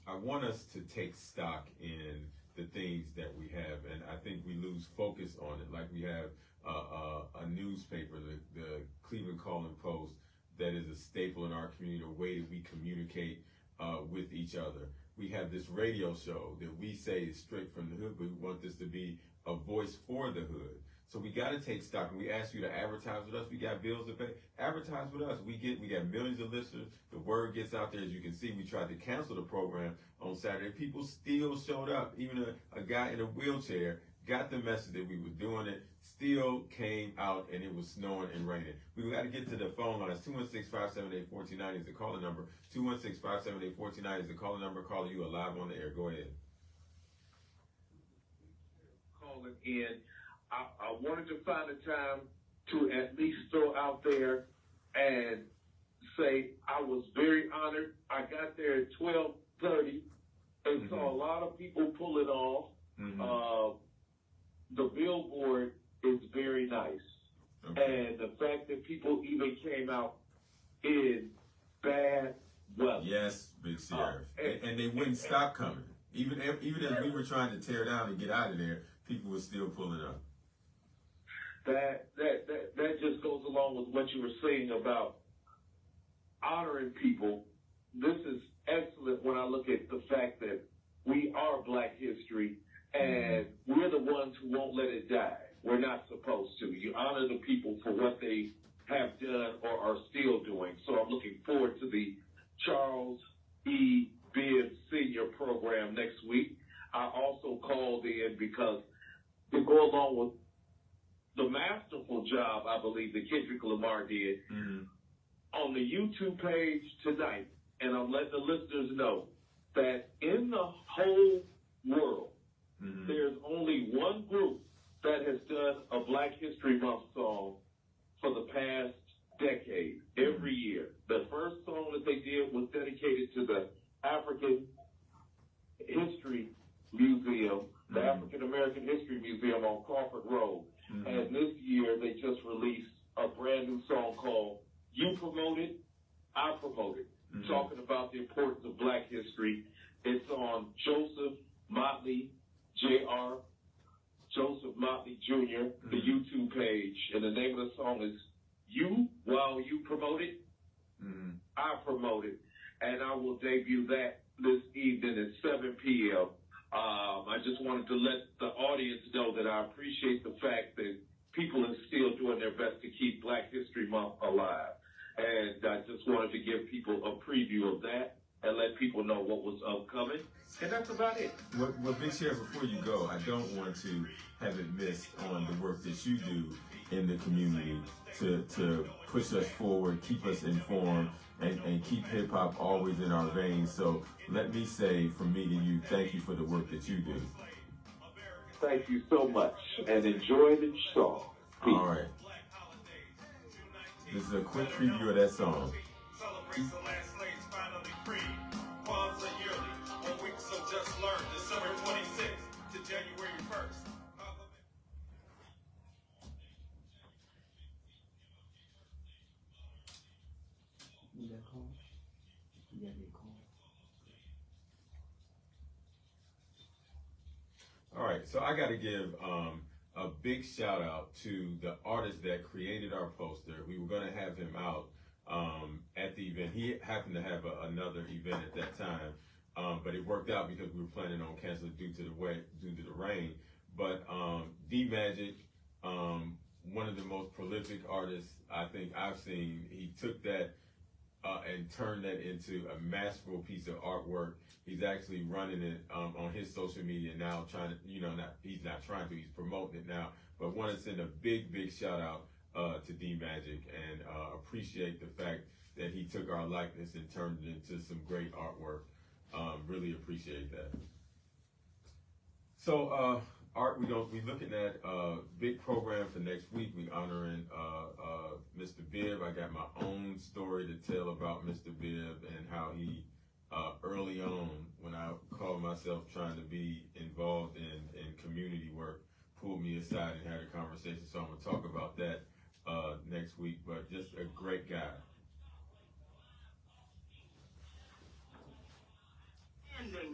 Speaker 2: I want us to take stock in the things that we have, and I think we lose focus on it. Like we have a newspaper, the Cleveland Calling Post, that is a staple in our community, a way that we communicate with each other. We have this radio show that we say is straight from the hood, but we want this to be a voice for the hood. So we got to take stock, and we ask you to advertise with us. We got bills to pay. Advertise with us. We got millions of listeners. The word gets out there. As you can see, we tried to cancel the program on Saturday. People still showed up. Even a guy in a wheelchair got the message that we were doing it, still came out, and it was snowing and raining. We got to get to the phone lines. 216-578-1490 is the calling number. 216-578-1490 is the calling number. Caller, you are live on the air. Go ahead.
Speaker 5: Calling in. I wanted to find a time to at least throw out there and say I was very honored. I got there at 12:30 and saw a lot of people pull it off. The billboard is very nice. And the fact that people even came out in bad weather.
Speaker 2: Yes, Big Sierra. And they wouldn't stop coming. Even as we were trying to tear down and get out of there, people were still pulling up.
Speaker 5: That just goes along with what you were saying about honoring people. This is excellent when I look at the fact that we are Black history and we're the ones who won't let it die. We're not supposed to. You honor the people for what they have done or are still doing. So I'm looking forward to the Charles E. Bibbs Sr. program next week. I also called in because to go along with the masterful job, I believe, that Kendrick Lamar did on the YouTube page tonight, and I'm letting the listeners know that in the whole world, there's only one group that has done a Black History Month song for the past decade, every year. The first song that they did was dedicated to the African History Museum, the African American History Museum on Crawford Road. And this year, they just released a brand new song called You Promote It, I Promote It, talking about the importance of Black history. It's on Joseph Motley, Jr. Joseph Motley Jr., the YouTube page, and the name of the song is You, While You Promote It. I promote it, and I will debut that this evening at 7 p.m. I just wanted to let the audience know that I appreciate the fact that people are still doing their best to keep Black History Month alive. And I just wanted to give people a preview of that and let people know what was upcoming. And that's about it.
Speaker 2: Well, Big Sheriff, before you go, I don't want to have it missed on the work that you do in the community to push us forward, keep us informed, and keep hip-hop always in our veins. So let me say from me to you, thank you for the work that you do.
Speaker 5: Thank you so much, and enjoy the song. Peace.
Speaker 2: All right. This is a quick preview of that song.
Speaker 13: Celebrates the last slaves finally free. Palms are yearly, 1 week, so just learn. December 26th to January 1st.
Speaker 2: All right, so I got to give a big shout out to the artist that created our poster. We were going to have him out at the event. He happened to have another event at that time, but it worked out because we were planning on canceling due to the rain. But D Magic, one of the most prolific artists I think I've seen, he took that and turned that into a masterful piece of artwork. He's actually running it on his social media now, trying to, he's not trying to, he's promoting it now. But want to send a big, big shout out to D Magic and appreciate the fact that he took our likeness and turned it into some great artwork. Really appreciate that. So, Art, we're looking at a big program for next week. We honoring Mr. Bibb. I got my own story to tell about Mr. Bibb and how he early on, when I called myself trying to be involved in community work, pulled me aside and had a conversation. So I'm going to talk about that next week, but just a great guy.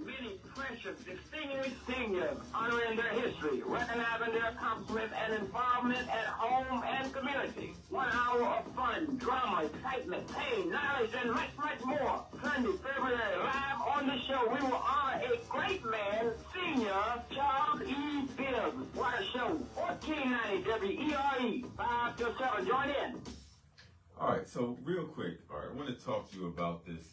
Speaker 14: Many precious, distinguished seniors honoring their history, recognizing their accomplishments and involvement at home and community. 1 hour of fun, drama, excitement, pain, knowledge, and much, much more. Sunday, February, live on the show, we will honor a great man, Senior Charles E. Bibb. What a show. 1490 WERE, 5 till 7. Join in.
Speaker 2: All right, so real quick, I want to talk to you about this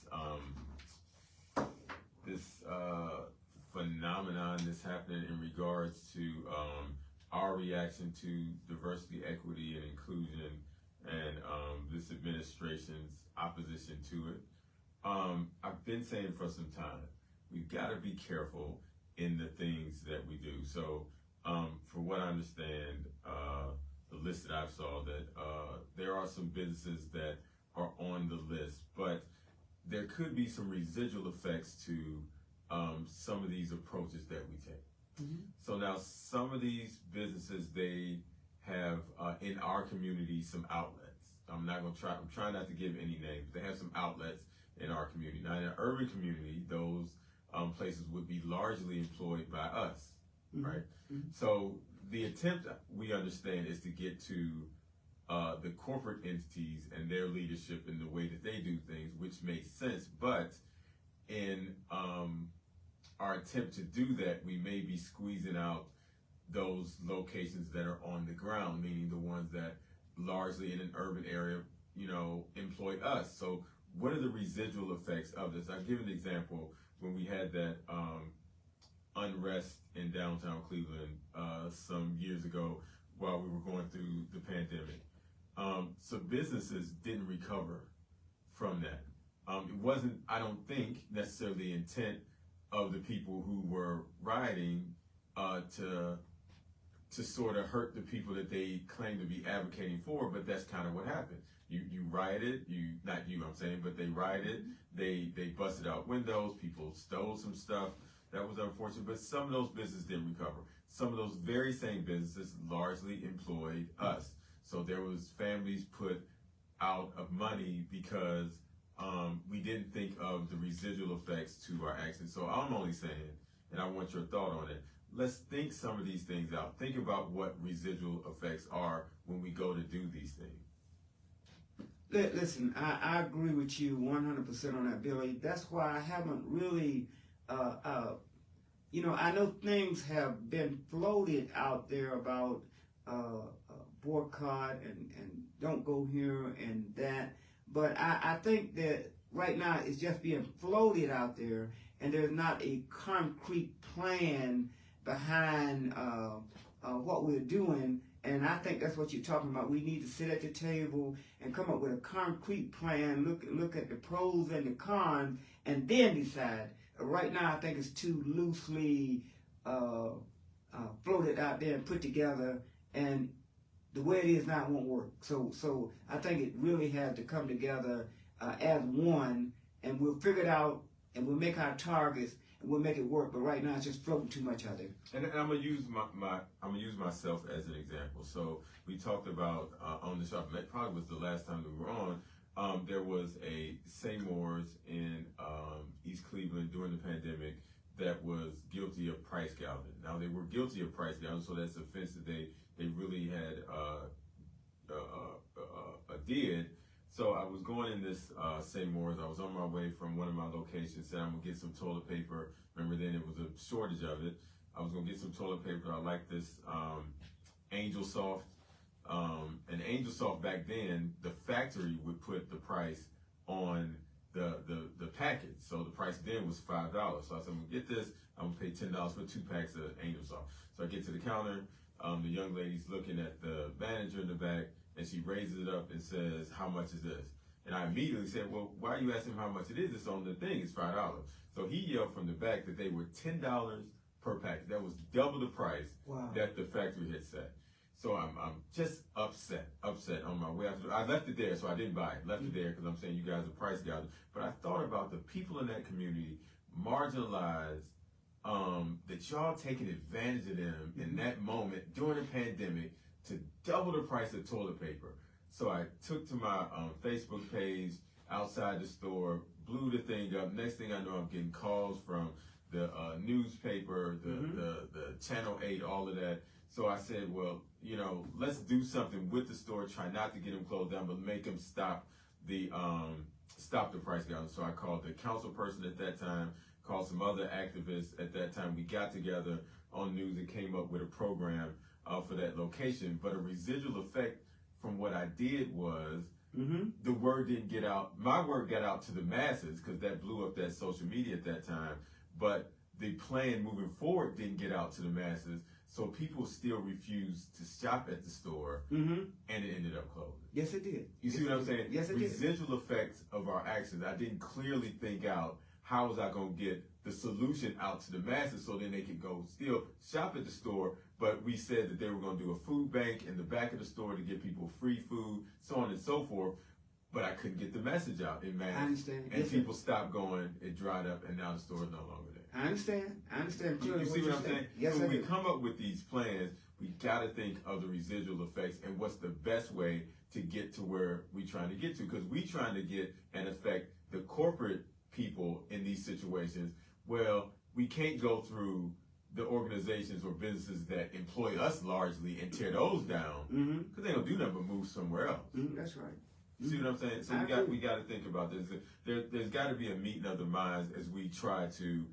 Speaker 2: phenomenon that's happening in regards to our reaction to diversity, equity, and inclusion, and this administration's opposition to it. I've been saying for some time, we've got to be careful in the things that we do. So, for what I understand, the list that I saw, that there are some businesses that are on the list, but there could be some residual effects to some of these approaches that we take. Mm-hmm. So now some of these businesses, they have in our community some outlets. I'm trying not to give any names. They have some outlets in our community. Now in an urban community, those places would be largely employed by us, mm-hmm. right? Mm-hmm. So the attempt, we understand, is to get to the corporate entities and their leadership and the way that they do things, which makes sense. But in our attempt to do that, we may be squeezing out those locations that are on the ground, meaning the ones that largely in an urban area, employ us. So what are the residual effects of this? I'll give an example. When we had that unrest in downtown Cleveland some years ago while we were going through the pandemic, so businesses didn't recover from that. It wasn't, I don't think, necessarily the intent of the people who were rioting to sort of hurt the people that they claim to be advocating for, but that's kind of what happened. You rioted, but they rioted, they busted out windows, people stole some stuff. That was unfortunate, but some of those businesses didn't recover. Some of those very same businesses largely employed us. So there was families put out of money because we didn't think of the residual effects to our actions. So I'm only saying, and I want your thought on it, let's think some of these things out. Think about what residual effects are when we go to do these things.
Speaker 1: Listen, I agree with you 100% on that, Billy. That's why I haven't really, I know things have been floated out there about boycott and don't go here and that, but I think that right now it's just being floated out there, and there's not a concrete plan behind what we're doing. And I think that's what you're talking about. We need to sit at the table and come up with a concrete plan, look at the pros and the cons, and then decide. Right now, I think it's too loosely floated out there and put together, and the way it is now won't work. So I think it really has to come together as one, and we'll figure it out, and we'll make our targets, and we'll make it work. But right now, it's just floating too much out there.
Speaker 2: And I'm gonna use I'm gonna use myself as an example. So we talked about on the Sharp. That probably was the last time that we were on. There was a Seymour's in East Cleveland during the pandemic that was guilty of price gouging. Now they were guilty of price gouging, so that's offense that they really had did. So I was going in this Seymour's. I was on my way from one of my locations. Said I'm gonna get some toilet paper. Remember then it was a shortage of it. I was gonna get some toilet paper. I like this Angel Soft. And Angel Soft back then, the factory would put the price on the package. So the price then was $5. So I said, I'm gonna get this. I'm gonna pay $10 for 2 packs of Angel Soft. So I get to the counter. The young lady's looking at the manager in the back, and she raises it up and says, "How much is this?" And I immediately said, "Well, why are you asking him how much it is? It's on the thing. It's $5." So he yelled from the back that they were $10 per package. That was double the price that the factory had set. So I'm just upset on my way out. I left it there, so I didn't buy it. Left it there because I'm saying you guys are price gouging. But I thought about the people in that community, marginalized, that y'all taking advantage of them in that moment during the pandemic to double the price of toilet paper. So I took to my Facebook page outside the store, blew the thing up. Next thing I know, I'm getting calls from the newspaper, the Channel 8, all of that. So I said, well, let's do something with the store. Try not to get them closed down, but make them stop the price gouging. So I called the council person at that time, called some other activists at that time. We got together on news and came up with a program for that location. But a residual effect from what I did was the word didn't get out. My word got out to the masses because that blew up that social media at that time. But the plan moving forward didn't get out to the masses. So people still refused to shop at the store, and it ended up closing.
Speaker 1: Yes, it did.
Speaker 2: You see what I'm saying?
Speaker 1: Yes, it did.
Speaker 2: Residual effects of our actions. I didn't clearly think out how was I going to get the solution out to the masses so then they could go still shop at the store. But we said that they were going to do a food bank in the back of the store to give people free food, so on and so forth. But I couldn't get the message out in mass.
Speaker 1: I understand.
Speaker 2: And people stopped going. It dried up, and now the store is no longer there.
Speaker 1: I understand.
Speaker 2: You see what I'm saying?
Speaker 1: Yes,
Speaker 2: so
Speaker 1: I
Speaker 2: when we
Speaker 1: do.
Speaker 2: come up with these plans, we got to think of the residual effects and what's the best way to get to where we're trying to get to. Because we're trying to get and affect the corporate people in these situations. Well, we can't go through the organizations or businesses that employ us largely and tear those down because they don't do nothing but move somewhere else.
Speaker 1: That's right.
Speaker 2: You see what I'm saying? So we got to think about this. There's got to be a meeting of the minds as we try to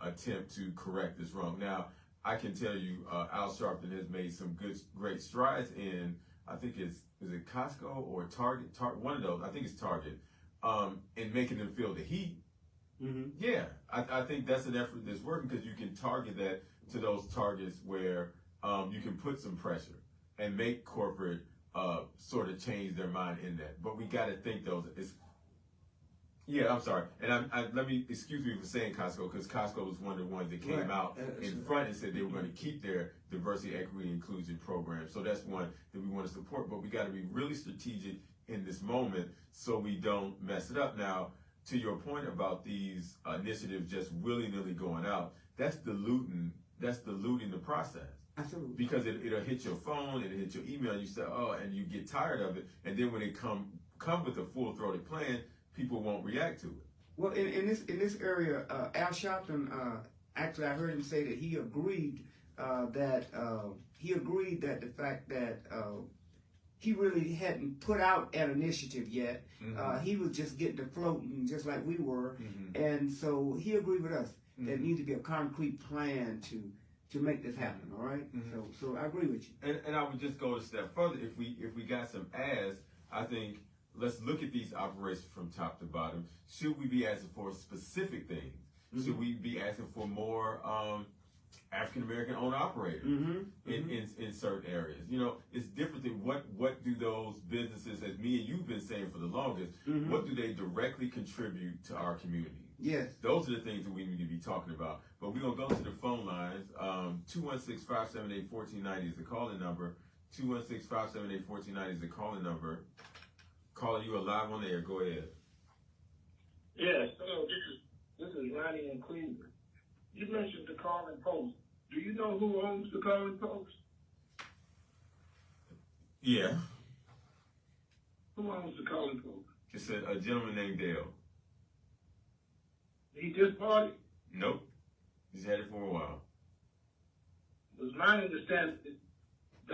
Speaker 2: attempt to correct this wrong. Now, I can tell you, Al Sharpton has made some great strides in, I think is it Costco or Target? One of those. I think it's Target. In making them feel the heat. Yeah, I think that's an effort that's working because you can target that to those targets where you can put some pressure and make corporate sort of change their mind in that. But we got to think those. I'm sorry, and let me excuse me for saying Costco because Costco was one of the ones that came out in front and said they were going to keep their diversity, equity, inclusion program. So that's one that we want to support. But we got to be really strategic in this moment so we don't mess it up. Now, to your point about these initiatives just willy-nilly going out, that's diluting the process.
Speaker 1: Absolutely.
Speaker 2: Because it'll hit your phone, it'll hit your email, and you say, and you get tired of it. And then when they come with a full-throated plan, people won't react to it.
Speaker 1: Well, in this area, Al Sharpton actually I heard him say that he agreed that the fact that he really hadn't put out an initiative yet. He was just getting to floating just like we were, and so he agreed with us that there needs to be a concrete plan to make this happen. All right, so I agree with you.
Speaker 2: And I would just go a step further. If we got some ads, I think let's look at these operations from top to bottom. Should we be asking for specific things? Should we be asking for more African American owned operators in certain areas? You know, it's different than what do those businesses, as me and you've been saying for the longest, what do they directly contribute to our community?
Speaker 1: Yes.
Speaker 2: Those are the things that we need to be talking about. But we're going to go to the phone lines. 216-578-1490 is the calling number. 216-578-1490 is the calling number. Calling you alive on the air. Go ahead.
Speaker 15: Yes. Hello. This is Ronnie in Cleveland. You mentioned the Calling Post. Do you know who owns the Calling Post?
Speaker 2: Yeah.
Speaker 15: Who owns the Calling Post?
Speaker 2: It's a gentleman named Dale.
Speaker 15: He just bought it?
Speaker 2: Nope. He's had it for a while.
Speaker 15: It was my understanding that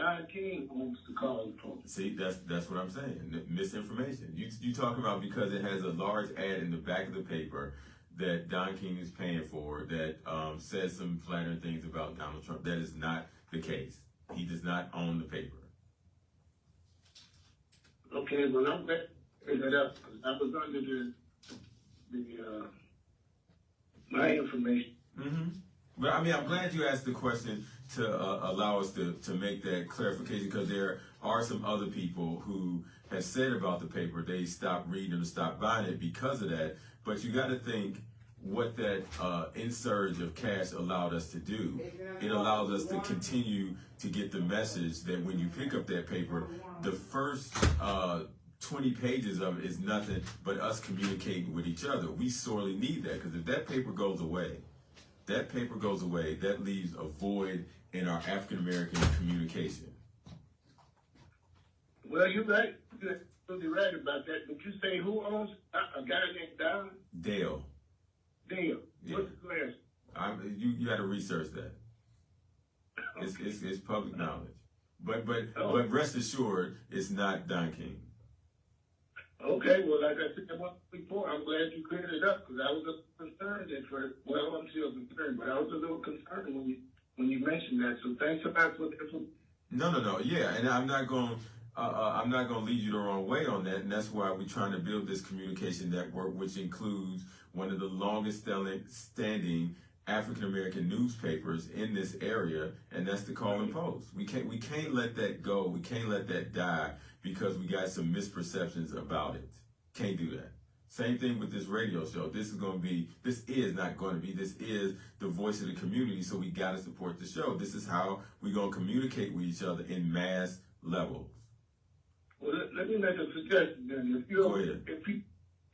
Speaker 15: Don King owns the Calling Post.
Speaker 2: See, that's what I'm saying. Misinformation. You talk about because it has a large ad in the back of the paper that Don King is paying for that says some flattering things about Donald Trump. That is not the case. He does not own the paper.
Speaker 15: Okay, well, I'm glad to figure that up because I was under my information.
Speaker 2: Well, I mean, I'm glad you asked the question to allow us to make that clarification because there are some other people who have said about the paper they stopped reading or stopped buying it because of that. But you got to think what that insurge of cash allowed us to do. It allows us to continue to get the message that when you pick up that paper, the first 20 pages of it is nothing but us communicating with each other. We sorely need that because if that paper goes away, that leaves a void in our African American communication.
Speaker 15: Well, you're right. You're absolutely right about that. But you say who owns a guy named Don?
Speaker 2: Dale.
Speaker 15: Dale.
Speaker 2: Yeah.
Speaker 15: What's the last?
Speaker 2: You got to research that.
Speaker 15: Okay.
Speaker 2: It's public knowledge. But rest assured, it's not Don King.
Speaker 15: Okay, well, like I said once before, I'm glad you cleared it up because I was a little concerned at first. Well, I'm still concerned, but I was a little concerned when you mentioned that. So thanks a lot for that.
Speaker 2: No. Yeah, and I'm not going to lead you the wrong way on that, and that's why we're trying to build this communication network, which includes one of the longest standing African American newspapers in this area, and that's the Calling Post. We can't let that go. We can't let that die because we got some misperceptions about it. Can't do that. Same thing with this radio show. This is the voice of the community, so we got to support the show. This is how we're going to communicate with each other in mass levels.
Speaker 15: Well, let me make a suggestion then.
Speaker 2: Go ahead.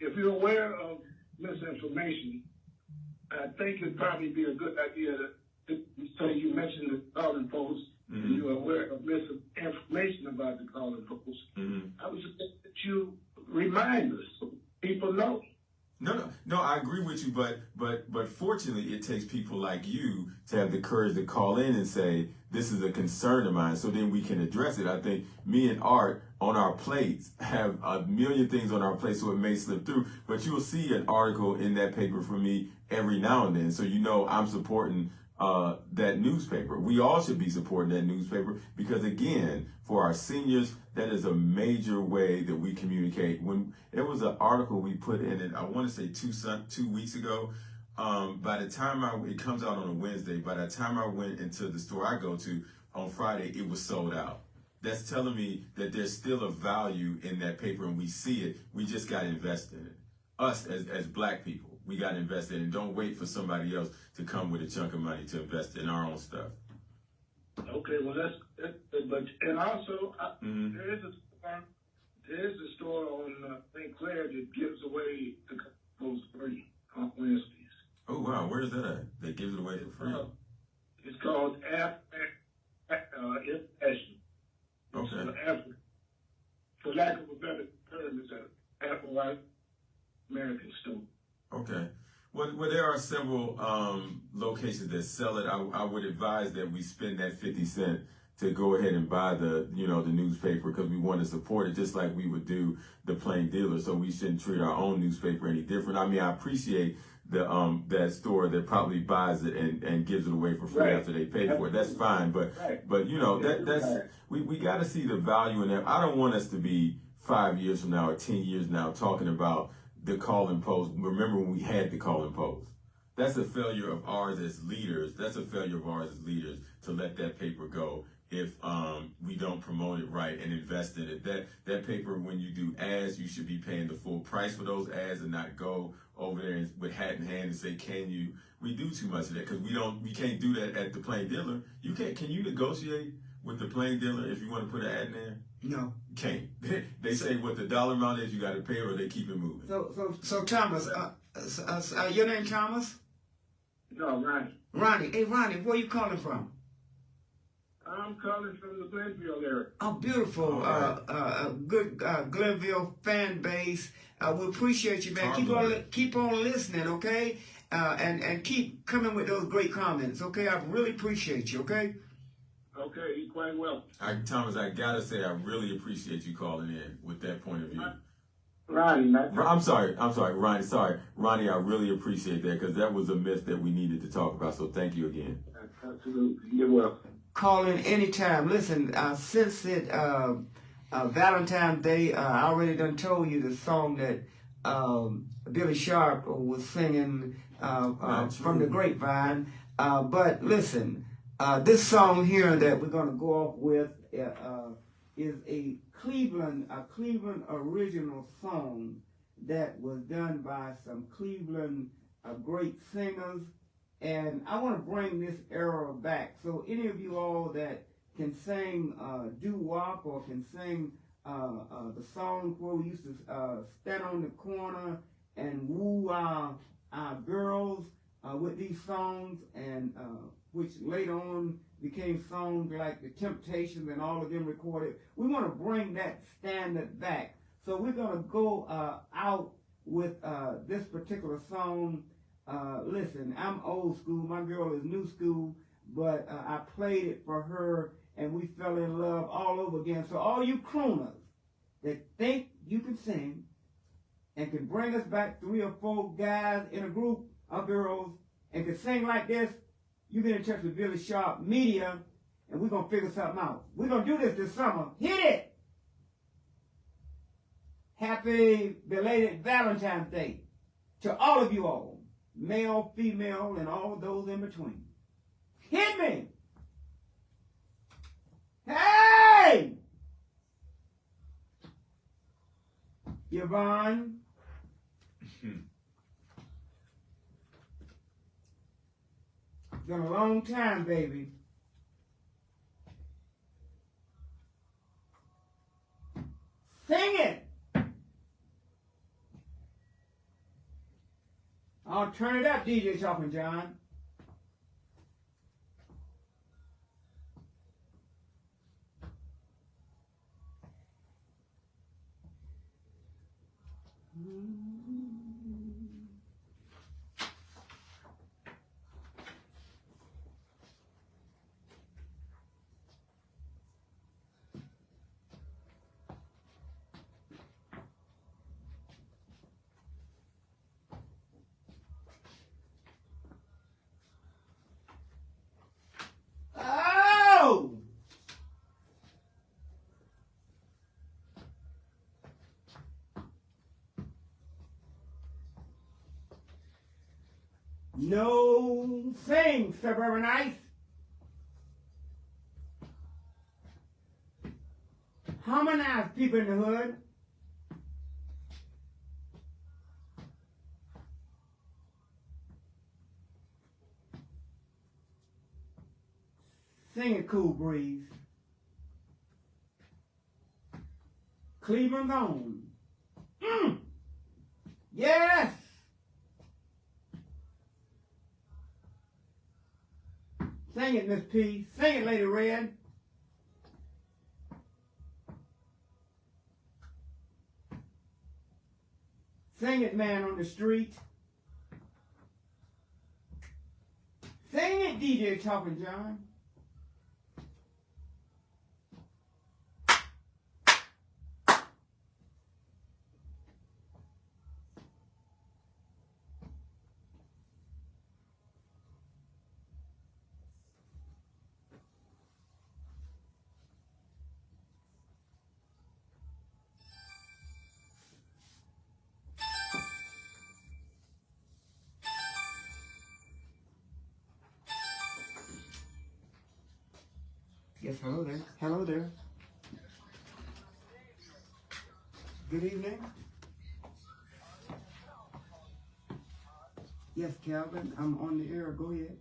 Speaker 15: If you're aware of misinformation, I think it'd probably be a good idea to say you mentioned the Calling Post, and you're aware of misinformation about the Calling Post. I would suggest that you remind us so people know.
Speaker 2: No, I agree with you, but fortunately, it takes people like you to have the courage to call in and say, this is a concern of mine, so then we can address it. I think me and Art on our plates have a million things on our plate, so it may slip through, but you'll see an article in that paper from me every now and then, so you know I'm supporting that newspaper. We all should be supporting that newspaper because, again, for our seniors, that is a major way that we communicate. When there was an article we put in it, I want to say 2 weeks ago. By the time it comes out on a Wednesday, by the time I went into the store I go to on Friday, it was sold out. That's telling me that there's still a value in that paper and we see it. We just got to invest in it. Us as black people, we got to invest in it and don't wait for somebody else to come with a chunk of money to invest in our own stuff.
Speaker 15: Okay, well that's but and also there is a store on St. Clair that gives away the Post free on Wednesdays.
Speaker 2: Oh wow, where is that at? They give it away for free.
Speaker 15: It's called International.
Speaker 2: Okay.
Speaker 15: For lack of a better term, it's an Afro-White American store.
Speaker 2: Okay. Well, there are are several locations that sell it. I would advise that we spend that 50 cents to go ahead and buy the newspaper, because we want to support it just like we would do the plain dealer. So we shouldn't treat our own newspaper any different. I mean, I appreciate that store that probably buys it and gives it away for free after they pay for it. That's fine, but that's we got to see the value in that. I don't want us to be 5 years from now or 10 years now talking about the Call-in Post. Remember when we had the Call-in Post? That's a failure of ours as leaders. That's a failure of ours as leaders to let that paper go if we don't promote it right and invest in it. That paper, when you do ads, you should be paying the full price for those ads and not go over there with hat in hand and say, can you? We do too much of that because we can't do that at the plain dealer. Can you negotiate with the plain dealer if you want to put an ad in there?
Speaker 1: No.
Speaker 2: You can't. They say what the dollar amount is, you got to pay, or they keep it moving.
Speaker 1: So Thomas, your name Thomas?
Speaker 15: No, Ronnie.
Speaker 1: Ronnie. Hey, Ronnie, where you calling from?
Speaker 15: I'm calling from the Glenville area.
Speaker 1: Oh, beautiful. Good Glenville fan base. We appreciate you, man. Keep on listening, okay? And keep coming with those great comments, okay? I really appreciate you, okay?
Speaker 15: Okay, you're quite well.
Speaker 2: Thomas, I gotta say, I really appreciate you calling in with that point of view.
Speaker 15: Ronnie,
Speaker 2: I'm sorry, Ronnie. Sorry, Ronnie. I really appreciate that because that was a myth that we needed to talk about. So thank you again.
Speaker 15: Absolutely, you're welcome.
Speaker 1: Call in anytime. Listen, since it Valentine's Day, I already done told you the song that Billy Sharp was singing from the grapevine. But listen, this song here that we're gonna go off with is a Cleveland original song that was done by some Cleveland great singers. And I want to bring this era back. So any of you all that can sing doo-wop or can sing the song where we used to stand on the corner and woo our girls with these songs, and which later on became songs like The Temptations and all of them recorded. We want to bring that standard back. So we're going to go out with this particular song. Listen, I'm old school. My girl is new school, but I played it for her, and we fell in love all over again. So all you crooners that think you can sing and can bring us back 3 or 4 guys in a group of girls and can sing like this, you get in touch with Billy Sharp Media, and we're going to figure something out. We're going to do this summer. Hit it! Happy belated Valentine's Day to all of you all. Male, female, and all those in between. Hit me! Hey! Yvonne. It's been a long time, baby. Sing it! I'll turn it up, DJ Chopping John. Oh! No thing, suburbanites. Harmonize people in the hood. Sing it, Cool Breeze. Cleveland's own. Yes! Sing it, Miss P. Sing it, Lady Red. Sing it, man on the street. Sing it, DJ Talking John. Yes, hello there. Hello there. Good evening. Yes, Calvin, I'm on the air. Go ahead.